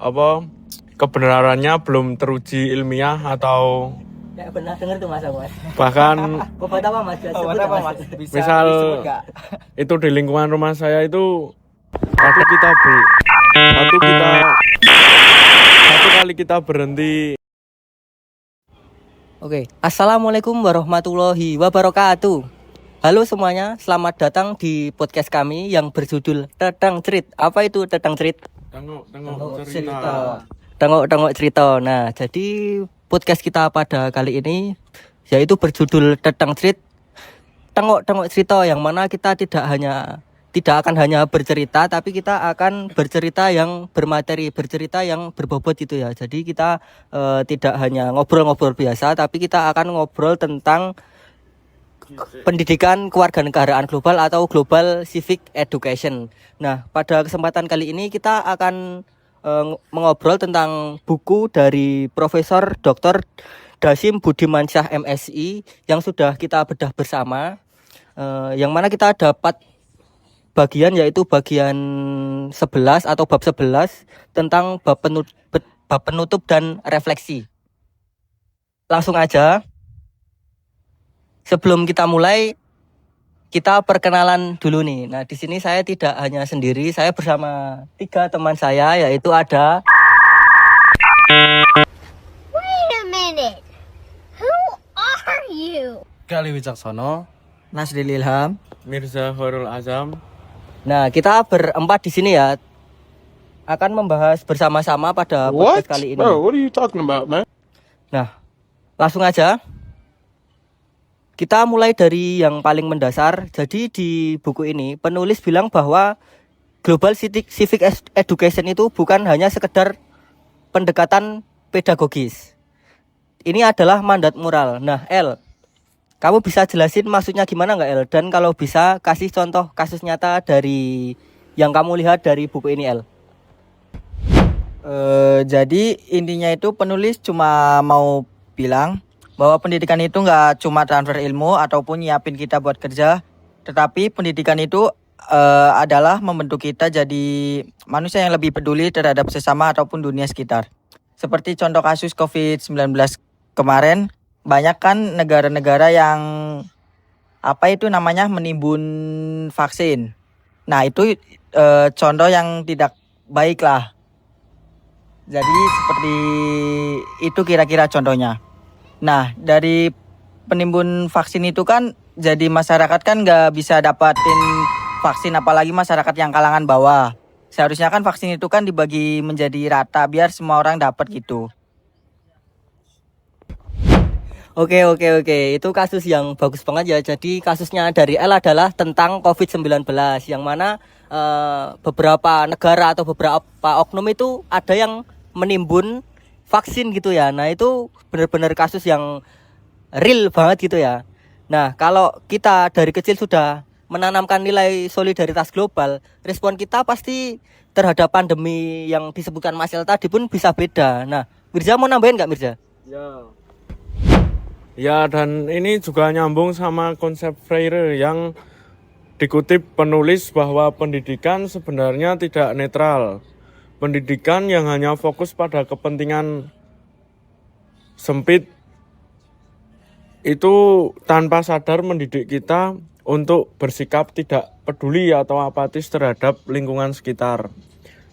apa kebenarannya belum teruji ilmiah atau Ya pernah dengar tuh mas aku mas. bahkan Obat apa mas? Obat apa mas? Bisa Misal disebut nggak? itu di lingkungan rumah saya itu waktu kita satu kali kita berhenti. Oke, Assalamualaikum warahmatullahi wabarakatuh. Halo semuanya, selamat datang di podcast kami yang berjudul Tetang Cerit. Apa itu Tetang Cerit? Tengok cerita. Tengok cerita. Nah, jadi podcast kita pada kali ini yaitu berjudul Tetang Cerit. Tengok cerita, yang mana kita tidak akan hanya bercerita, tapi kita akan bercerita yang bermateri, bercerita yang berbobot gitu ya. Jadi kita tidak hanya ngobrol-ngobrol biasa, tapi kita akan ngobrol tentang pendidikan kewarganegaraan global atau Global Civic Education. Nah, pada kesempatan kali ini kita akan mengobrol tentang buku dari Profesor Dr. Dasim Budimansyah MSI yang sudah kita bedah bersama, yang mana kita dapat bagian yaitu bagian 11 atau bab 11 tentang bab penutup dan refleksi. Langsung aja. Sebelum kita mulai, kita perkenalan dulu nih. Nah, di sini saya tidak hanya sendiri, saya bersama 3 teman saya, yaitu ada Wait a minute. Who are you? Gali Wicaksono. Nasril Ilham. Mirza Horul Azam. Nah, kita berempat di sini ya akan membahas bersama-sama pada podcast kali ini. Bro, what are you talking about, man? Nah, langsung aja. Kita mulai dari yang paling mendasar. Jadi di buku ini penulis bilang bahwa Global Civic Education itu bukan hanya sekedar pendekatan pedagogis. Ini adalah mandat moral. Nah, El, kamu bisa jelasin maksudnya gimana nggak, El? Dan kalau bisa kasih contoh kasus nyata dari yang kamu lihat dari buku ini, El. Jadi intinya itu penulis cuma mau bilang bahwa pendidikan itu nggak cuma transfer ilmu ataupun nyiapin kita buat kerja, tetapi pendidikan itu adalah membentuk kita jadi manusia yang lebih peduli terhadap sesama ataupun dunia sekitar. Seperti contoh kasus COVID-19 kemarin, banyak kan negara-negara yang menimbun vaksin. Nah, itu contoh yang tidak baik lah. Jadi seperti itu kira-kira contohnya. Nah, dari penimbun vaksin itu kan jadi masyarakat kan nggak bisa dapatin vaksin, apalagi masyarakat yang kalangan bawah. Seharusnya kan vaksin itu kan dibagi menjadi rata biar semua orang dapat gitu. Oke. Itu kasus yang bagus banget ya. Jadi kasusnya dari L adalah tentang COVID-19, yang mana beberapa negara atau beberapa oknum itu ada yang menimbun vaksin gitu ya. Nah, itu benar-benar kasus yang real banget gitu ya. Nah, kalau kita dari kecil sudah menanamkan nilai solidaritas global, respon kita pasti terhadap pandemi yang disebutkan Mas El tadi pun bisa beda. Nah, Mirza mau nambahin nggak, Mirza? Ya, dan ini juga nyambung sama konsep Freire yang dikutip penulis bahwa pendidikan sebenarnya tidak netral. Pendidikan yang hanya fokus pada kepentingan sempit itu tanpa sadar mendidik kita untuk bersikap tidak peduli atau apatis terhadap lingkungan sekitar.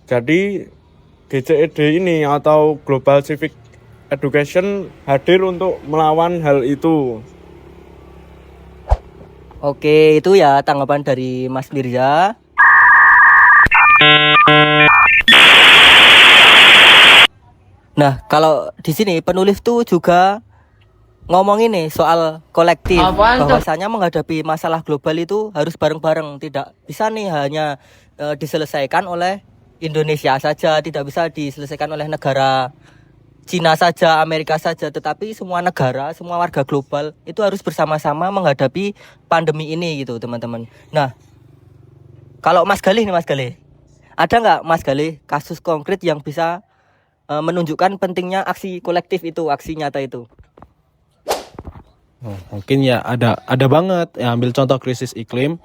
Jadi GCED ini atau Global Civic Education hadir untuk melawan hal itu. Oke, itu ya tanggapan dari Mas Mirza. Nah, kalau di sini penulis tuh juga ngomongin nih soal kolektif, bahwasanya menghadapi masalah global itu harus bareng-bareng, tidak bisa nih hanya diselesaikan oleh Indonesia saja, tidak bisa diselesaikan oleh negara Cina saja, Amerika saja, tetapi semua negara, semua warga global itu harus bersama-sama menghadapi pandemi ini gitu, teman-teman. Nah, kalau Mas Galih nih, Mas Galih, ada nggak Mas Galih kasus konkret yang bisa menunjukkan pentingnya aksi kolektif itu, aksi nyata itu? Mungkin ya ada banget ya. Ambil contoh krisis iklim,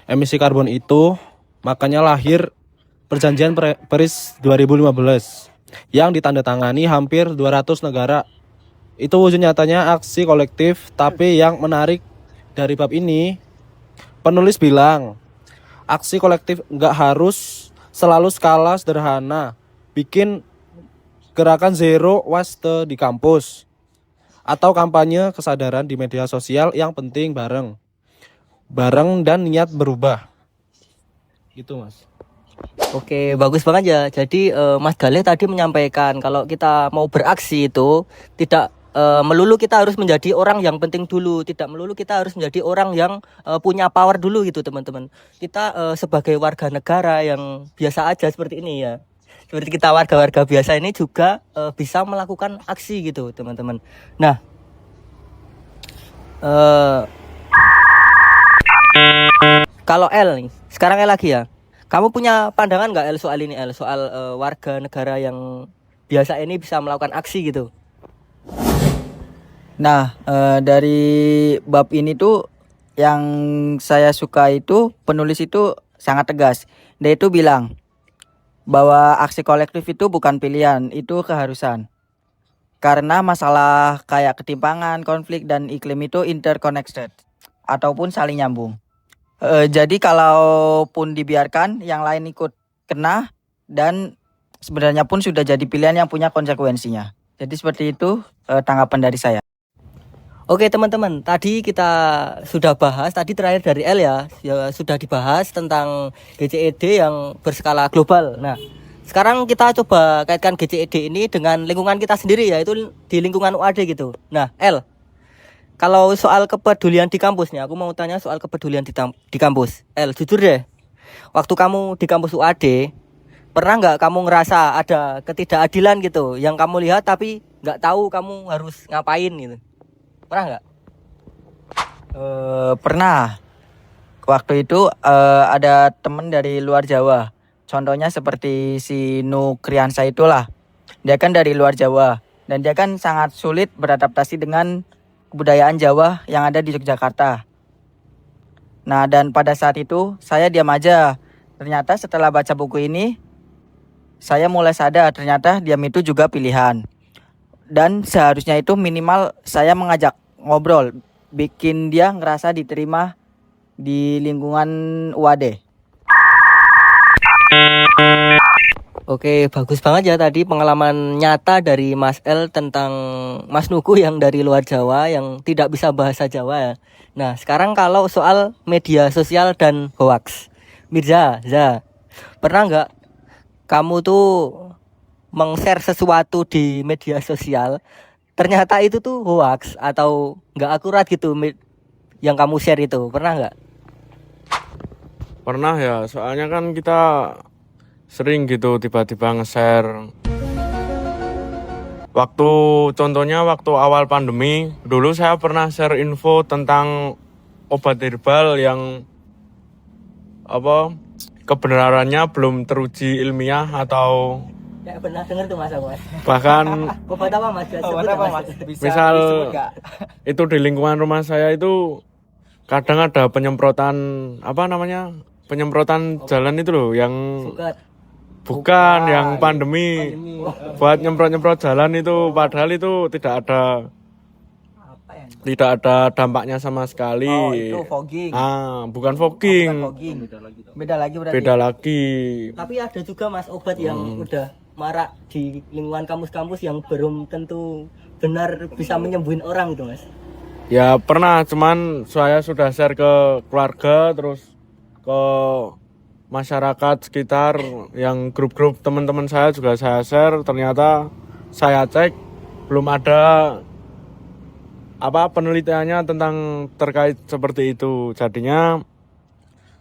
emisi karbon itu makanya lahir perjanjian Paris 2015 yang ditandatangani hampir 200 negara. Itu wujud nyatanya aksi kolektif, tapi yang menarik dari bab ini, penulis bilang, aksi kolektif nggak harus selalu skala sederhana, bikin gerakan zero waste di kampus, atau kampanye kesadaran di media sosial yang penting bareng dan niat berubah. Gitu Mas. Oke, bagus banget ya. Jadi Mas Galih tadi menyampaikan kalau kita mau beraksi itu tidak melulu kita harus menjadi orang yang penting dulu, tidak melulu kita harus menjadi orang yang punya power dulu gitu teman-teman. Kita sebagai warga negara yang biasa aja seperti ini ya, seperti kita warga-warga biasa ini juga bisa melakukan aksi gitu teman-teman. Nah, kalau L nih, sekarang L lagi ya. Kamu punya pandangan nggak El soal ini El, soal warga negara yang biasa ini bisa melakukan aksi gitu? Nah, dari bab ini tuh yang saya suka itu penulis itu sangat tegas. Dia itu bilang bahwa aksi kolektif itu bukan pilihan, itu keharusan. Karena masalah kayak ketimpangan, konflik, dan iklim itu interconnected ataupun saling nyambung. Jadi kalaupun dibiarkan, yang lain ikut kena dan sebenarnya pun sudah jadi pilihan yang punya konsekuensinya. Jadi seperti itu tanggapan dari saya. Oke teman-teman, tadi kita sudah bahas, tadi terakhir dari L ya sudah dibahas tentang GCED yang berskala global. Nah, sekarang kita coba kaitkan GCED ini dengan lingkungan kita sendiri, yaitu di lingkungan UAD gitu. Nah, L, kalau soal kepedulian di kampus nih, aku mau tanya soal kepedulian di kampus. L, jujur deh, waktu kamu di kampus UAD, pernah nggak kamu ngerasa ada ketidakadilan gitu, yang kamu lihat tapi nggak tahu kamu harus ngapain gitu? Pernah nggak? Pernah. Waktu itu ada temen dari luar Jawa. Contohnya seperti si Nukriansa itulah. Dia kan dari luar Jawa. Dan dia kan sangat sulit beradaptasi dengan kebudayaan Jawa yang ada di Yogyakarta. Nah, dan pada saat itu saya diam aja. Ternyata setelah baca buku ini, saya mulai sadar ternyata diam itu juga pilihan. Dan seharusnya itu minimal saya mengajak ngobrol, bikin dia ngerasa diterima di lingkungan UAD. Oke, bagus banget ya tadi pengalaman nyata dari Mas L tentang Mas Nuku yang dari luar Jawa yang tidak bisa bahasa Jawa ya. Nah, sekarang kalau soal media sosial dan hoax, Mirza, pernah nggak kamu tuh meng-share sesuatu di media sosial, ternyata itu tuh hoax atau nggak akurat gitu yang kamu share itu, pernah nggak? Pernah ya, soalnya kan kita sering gitu tiba-tiba nge-share. Contohnya waktu awal pandemi, dulu saya pernah share info tentang obat herbal yang kebenarannya belum teruji ilmiah atau Ya pernah dengar tuh Mas aku. bahkan Obat apa Mas? Sebut nggak, Mas? misal itu di lingkungan rumah saya itu kadang ada penyemprotan penyemprotan jalan itu loh yang bukan yang pandemi. Buat nyemprot jalan itu padahal itu tidak ada dampaknya sama sekali. Oh, itu fogging. Bukan fogging. Beda lagi berarti. Beda lagi. Tapi ada juga Mas obat yang udah marak di lingkungan kampus-kampus yang belum tentu benar bisa menyembuhin orang gitu Mas. Ya pernah, cuman saya sudah share ke keluarga, terus ke masyarakat sekitar, yang grup-grup teman-teman saya juga saya share. Ternyata saya cek belum ada penelitiannya tentang terkait seperti itu. Jadinya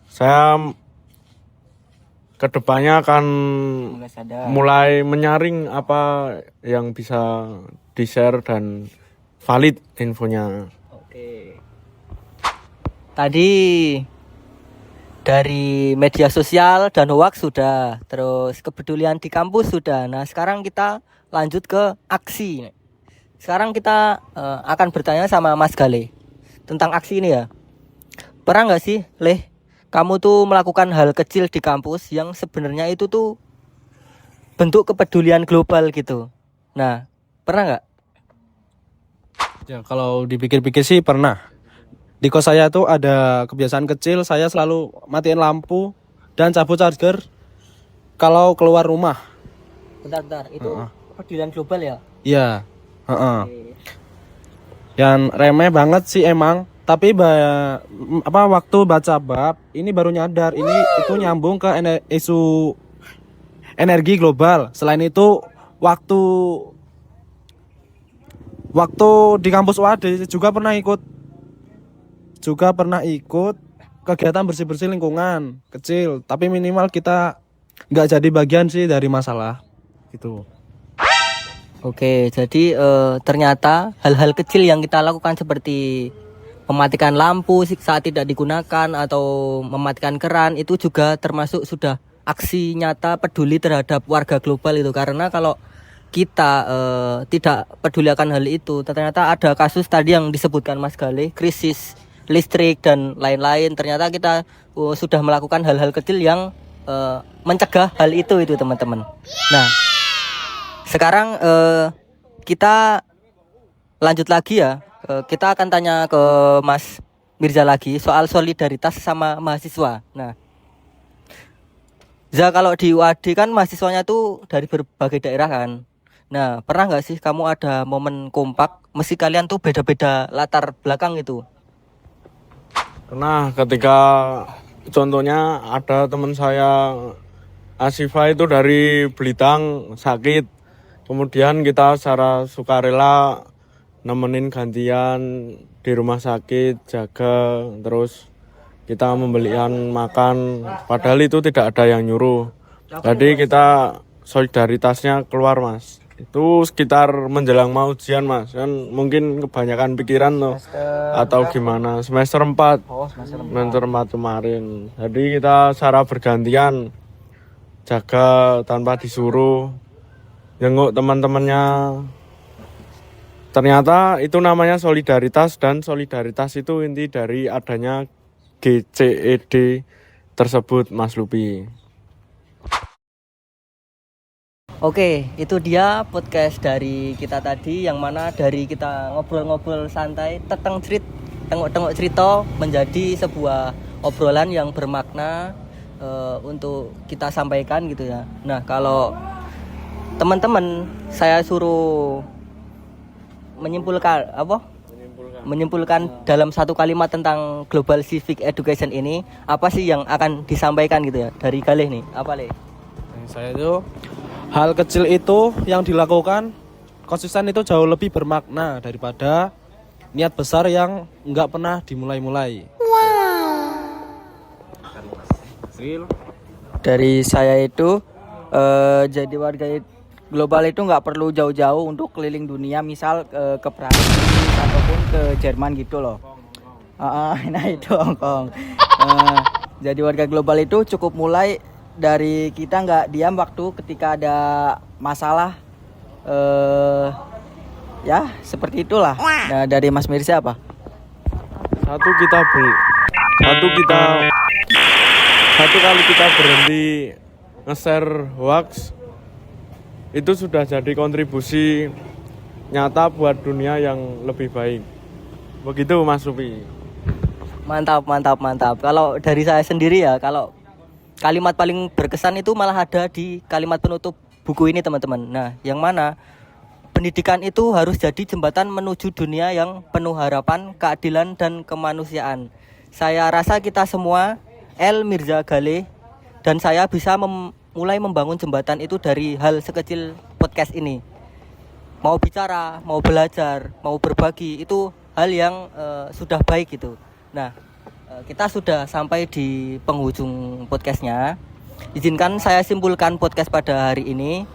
saya kedepannya akan mulai menyaring apa yang bisa di-share dan valid infonya. Oke. Tadi dari media sosial dan hoax sudah, terus kepedulian di kampus sudah. Nah, sekarang kita lanjut ke aksi. Sekarang kita akan bertanya sama Mas Galih tentang aksi ini ya. Pernah nggak sih, Leh, kamu tuh melakukan hal kecil di kampus yang sebenarnya itu tuh bentuk kepedulian global gitu. Nah, pernah nggak? Ya, kalau dipikir-pikir sih pernah. Di kos saya tuh ada kebiasaan kecil, saya selalu matiin lampu dan cabut charger kalau keluar rumah. Bentar, itu kepedulian global ya? Iya, heeh. Yang remeh banget sih emang, tapi waktu baca bab ini baru nyadar ini itu nyambung ke isu energi global. Selain itu waktu di kampus UAD juga pernah ikut kegiatan bersih-bersih lingkungan kecil, tapi minimal kita nggak jadi bagian sih dari masalah gitu. Oke, jadi ternyata hal-hal kecil yang kita lakukan seperti mematikan lampu saat tidak digunakan atau mematikan keran itu juga termasuk sudah aksi nyata peduli terhadap warga global itu. Karena kalau kita tidak peduli akan hal itu, ternyata ada kasus tadi yang disebutkan Mas Galih, krisis listrik dan lain-lain. Ternyata kita sudah melakukan hal-hal kecil yang mencegah hal itu teman-teman. Nah, sekarang kita lanjut lagi ya. Kita akan tanya ke Mas Mirza lagi soal solidaritas sama mahasiswa. Nah, kalau di UAD kan mahasiswanya tuh dari berbagai daerah kan. Nah, pernah nggak sih kamu ada momen kompak meski kalian tuh beda-beda latar belakang gitu? Karena ketika contohnya ada teman saya Asifa itu dari Belitang sakit, kemudian kita secara sukarela nemenin gantian di rumah sakit, jaga, terus kita membelikan makan, padahal itu tidak ada yang nyuruh. Jadi kita solidaritasnya keluar Mas. Itu sekitar menjelang mau ujian Mas, kan mungkin kebanyakan pikiran loh atau gimana, semester 4 kemarin. Jadi kita secara bergantian jaga tanpa disuruh, jenguk teman-temannya. Ternyata itu namanya solidaritas, dan solidaritas itu inti dari adanya GCED tersebut Mas Lupi. Oke, itu dia podcast dari kita tadi, yang mana dari kita ngobrol-ngobrol santai, tengok-tengok cerita menjadi sebuah obrolan yang bermakna untuk kita sampaikan gitu ya. Nah, kalau teman-teman saya suruh menyimpulkan dalam satu kalimat tentang Global Civic Education ini, apa sih yang akan disampaikan gitu ya dari Galih nih? Apa Le? Saya itu hal kecil itu yang dilakukan konsisten itu jauh lebih bermakna daripada niat besar yang nggak pernah dimulai-mulai. Dari saya itu jadi warga global itu nggak perlu jauh-jauh untuk keliling dunia, misal ke Prancis ataupun ke Jerman gitu loh. Nah itu Hongkong. Jadi warga global itu cukup mulai dari kita nggak diam waktu ketika ada masalah. Ya seperti itulah. Nah, dari Mas Mirza apa? Satu kali kita berhenti nge-share hoax, itu sudah jadi kontribusi nyata buat dunia yang lebih baik. Begitu Mas Rupi. Mantap. Kalau dari saya sendiri ya, kalau kalimat paling berkesan itu malah ada di kalimat penutup buku ini teman-teman. Nah, yang mana pendidikan itu harus jadi jembatan menuju dunia yang penuh harapan, keadilan, dan kemanusiaan. Saya rasa kita semua, El Mirza Galih dan saya bisa mulai membangun jembatan itu dari hal sekecil podcast ini. Mau bicara, mau belajar, mau berbagi, itu hal yang sudah baik gitu. Nah, kita sudah sampai di penghujung podcastnya. Izinkan saya simpulkan podcast pada hari ini,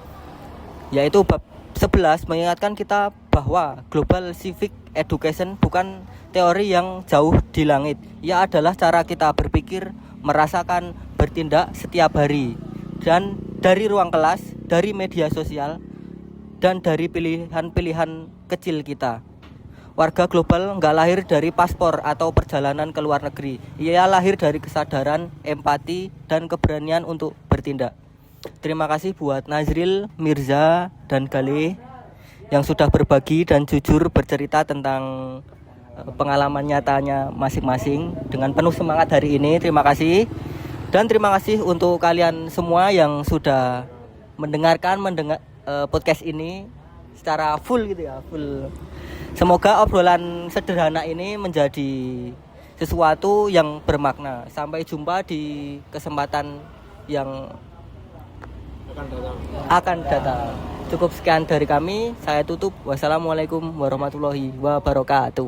yaitu bab 11 mengingatkan kita bahwa Global Civic Education bukan teori yang jauh di langit. Ia adalah cara kita berpikir, merasakan, bertindak setiap hari. Dan dari ruang kelas, dari media sosial, dan dari pilihan-pilihan kecil kita. Warga global nggak lahir dari paspor atau perjalanan ke luar negeri. Ia lahir dari kesadaran, empati, dan keberanian untuk bertindak. Terima kasih buat Nazril, Mirza, dan Galih yang sudah berbagi dan jujur bercerita tentang pengalaman nyatanya masing-masing dengan penuh semangat hari ini. Terima kasih. Dan terima kasih untuk kalian semua yang sudah mendengarkan podcast ini secara full gitu ya, full. Semoga obrolan sederhana ini menjadi sesuatu yang bermakna. Sampai jumpa di kesempatan yang akan datang. Cukup sekian dari kami. Saya tutup. Wassalamualaikum warahmatullahi wabarakatuh.